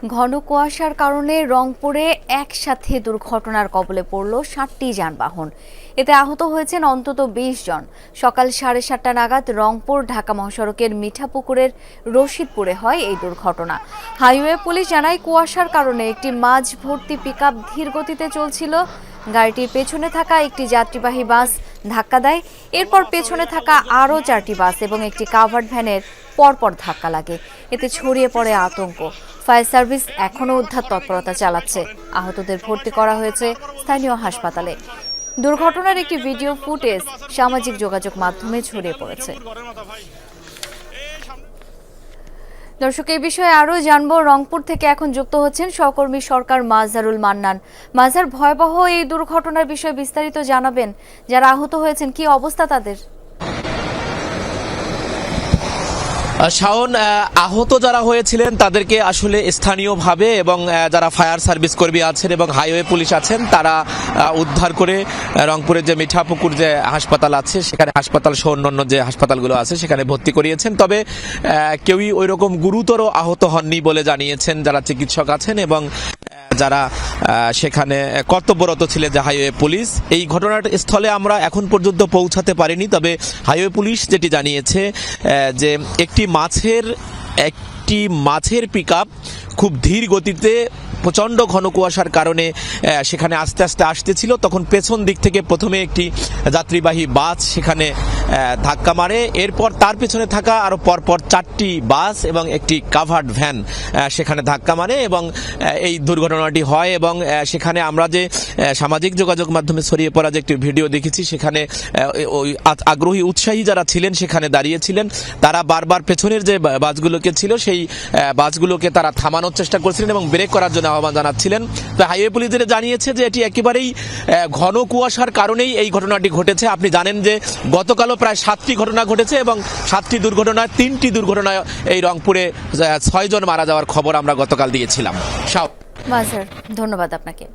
ঘন কুয়াশার কারণে রংপুরে একসাথে দুর্ঘটনার কবলে পড়ল 7টি যানবাহন। এতে আহত হয়েছেন অন্তত 20 জন। সকাল 7:30 নাগাদ রংপুর ঢাকা মহাসড়কের মিঠাপুকুরের রশিদপুরে হয় এই দুর্ঘটনা। হাইওয়ে পুলিশ জানায়, কুয়াশার কারণে একটি মাঝ ভর্তি পিকআপ ধীর গতিতে চলছিল। গাড়িটির পেছনে থাকা একটি যাত্রীবাহী বাস ধাক্কা দেয়। এরপর পেছনে থাকা আরও 4টি বাস এবং একটি কাভার্ড ভ্যানের পরপর ধাক্কা লাগে। এতে ছড়িয়ে পড়ে আতঙ্ক। ফায়ার সার্ভিস এখনও উদ্ধার তৎপরতা চালাচ্ছে। আহতদের ভর্তি করা হয়েছে স্থানীয় হাসপাতালে। দুর্ঘটনার একটি ভিডিও ফুটেজ সামাজিক যোগাযোগ মাধ্যমে ছড়িয়ে পড়েছে। দর্শক, এই বিষয়ে আরও জানবো। রংপুর থেকে এখন যুক্ত হচ্ছেন সহকর্মী সরকার মাজহারুল মান্নান। মাজহার, ভয়াবহ এই দুর্ঘটনার বিষয়ে বিস্তারিত জানাবেন। যারা আহত হয়েছেন, কি অবস্থা তাদের? শাওন, আহত যারা হয়েছিলেন তাদেরকে আসলে স্থানীয়ভাবে এবং যারা ফায়ার সার্ভিস কর্মী আছেন এবং হাইওয়ে পুলিশ আছেন তারা উদ্ধার করে রংপুরের যে মিঠাপুকুর যে হাসপাতাল আছে সেখানে হাসপাতাল সহ অন্যান্য যে হাসপাতালগুলো আছে সেখানে ভর্তি করিয়েছেন। তবে কেউই ওই রকম গুরুতর আহত হননি বলে জানিয়েছেন যারা চিকিৎসক আছেন এবং যারা সেখানে কর্তব্যরত ছিলেন যে হাইওয়ে পুলিশ। এই ঘটনার স্থলে আমরা এখন পর্যন্ত পৌঁছাতে পারিনি, তবে হাইওয়ে পুলিশ যেটি জানিয়েছে যে একটি মাছের পিকআপ খুব ধীর গতিতে প্রচণ্ড ঘন কুয়াশার কারণে সেখানে আস্তে আস্তে আসতেছিল। তখন পেছন দিক থেকে প্রথমে একটি যাত্রীবাহী বাস সেখানে ধাক্কা মারে। এরপর তার পেছনে থাকা আরও পরপর 4টি বাস এবং একটি কাভার্ড ভ্যান সেখানে ধাক্কা মারে এবং এই দুর্ঘটনাটি হয়। এবং সেখানে আমরা যে সামাজিক যোগাযোগ মাধ্যমে ছড়িয়ে পড়া যে একটি ভিডিও দেখেছি সেখানে ওই আগ্রহী উৎসাহী যারা ছিলেন সেখানে দাঁড়িয়েছিলেন। তারা বারবার পেছনের যে বাসগুলোকে ছিল সেই বাসগুলোকে তারা থামানোর চেষ্টা করছিলেন এবং ব্রেক করার জন্য আহ্বান জানাচ্ছিলেন। তো হাইওয়ে পুলিশ জানিয়েছে যে এটি একেবারেই ঘন কুয়াশার কারণেই এই ঘটনাটি ঘটেছে। আপনি জানেন যে গতকালও প্রায় 7টি ঘটনা ঘটেছে এবং 7টি দুর্ঘটনায় 3টি দুর্ঘটনায় এই রংপুরে 6 জন মারা যাওয়ার খবর আমরা গতকাল দিয়েছিলাম। মাজহার, ধন্যবাদ আপনাকে।